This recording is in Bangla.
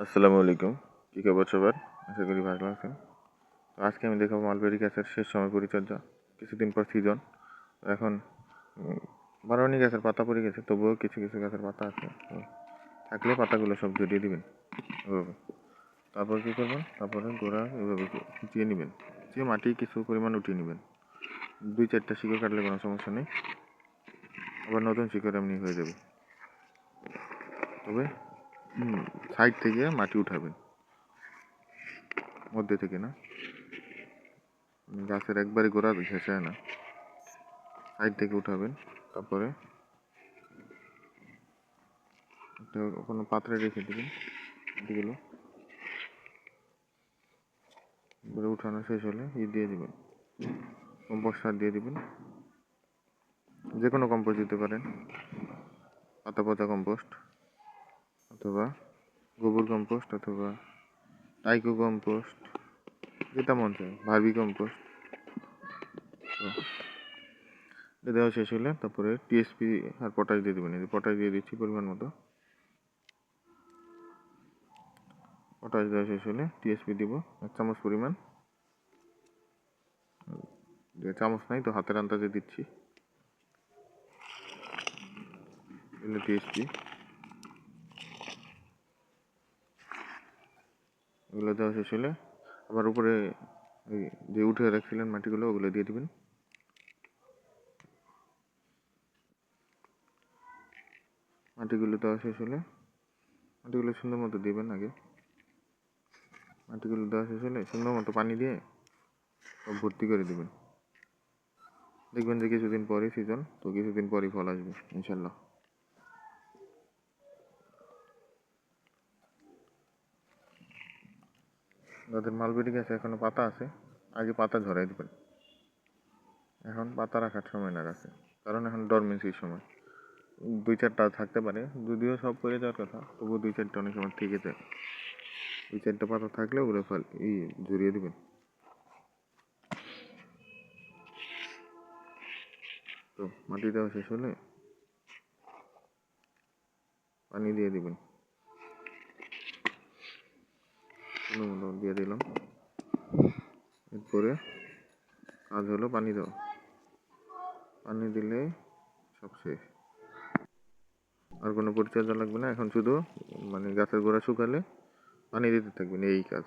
আসসালামু আলাইকুম। কী খবর সবার? আশা করি ভালো আছেন। তো আজকে আমি দেখাবো মালবেরি গাছের শেষ সময় পরিচর্যা। কিছুদিন পর সিজন। এখন বারোয়ানি গাছের পাতা পড়ে গেছে, তবুও কিছু কিছু গাছের পাতা আছে। থাকলে পাতাগুলো সব ঝরিয়ে দিবেন এভাবে। তারপর কী করবেন? তারপরে গোড়া এভাবে কুচিয়ে নেবেন। কুচিয়ে মাটি কিছু পরিমাণ উঠিয়ে নেবেন। 2-4টা শিকড় কাটলে কোনো সমস্যা নেই। আবার নতুন শিকড় এমনি হয়ে যাবে। তবে সাইড থেকে মাটি উঠাবেন, মধ্যে থেকে না। গাছের একবারে গোড়া ঘেঁষায় না, সাইড থেকে উঠাবেন। তারপরে কোনো পাত্রে রেখে দেবেন এগুলো। এবারে উঠানো শেষ হলে দিয়ে দিবেন, কম্পোস্ট সার দিয়ে দিবেন। যে কোনো কম্পোস্ট দিতে পারেন, পাতা পচা কম্পোস্ট অথবা গোবর কম্পোস্ট অথবা টাইকো কম্পোস্ট, যেটা মন চায়, ভার্মি কম্পোস্ট। দেওয়া শেষ হলে তারপরে টিএসপি আর পটাশ দিয়ে দেবেন। এই পটাশ দিয়ে দিচ্ছি পরিমাণ মতো। পটাশ দেওয়া শেষ হলে টিএসপি দিব 1 চামচ পরিমাণ। চামচ নাই তো হাতের আন্দাজে দিচ্ছি। টিএসপি এগুলো দেওয়া শেষ হলে আবার উপরে যে উঠে রাখছিলেন মাটিগুলো, ওগুলো দিয়ে দিবেন। মাটিগুলো দেওয়া শেষ হলে মাটিগুলো সুন্দর মতো দিবেন। আগে মাটিগুলো দেওয়া শেষ হলে সুন্দর মতো পানি দিয়ে ভর্তি করে দিবেন। দেখবেন যে কিছুদিন পরই সিজন, তো কিছুদিন পরই ফল আসবে ইনশাল্লাহ। যাদের মালবেরি গাছে এখনো পাতা আছে, আগে পাতা ঝরাই দিবেন। এখন পাতা রাখার সময় না গাছে, কারণ এখন ডরমেন্সির সময়। 2-4টা থাকতে পারে, যদিও সব পড়ে যাওয়ার কথা, তবুও 2-4টা অনেক সময় থেকে যায়। 2-4টা পাতা থাকলে ওগুলো ঝরিয়ে দিবেন। তো মাটি দেওয়া শেষ হলে পানি দিয়ে দিবেন। দিয়ে দিলাম। এরপরে কাজ হলো পানি দেওয়া। পানি দিলে সব শেষ, আর কোনো পরিচর্যা লাগবে না। এখন শুধু গাছের গোড়া শুকালে পানি দিতে থাকবেন, এই কাজ।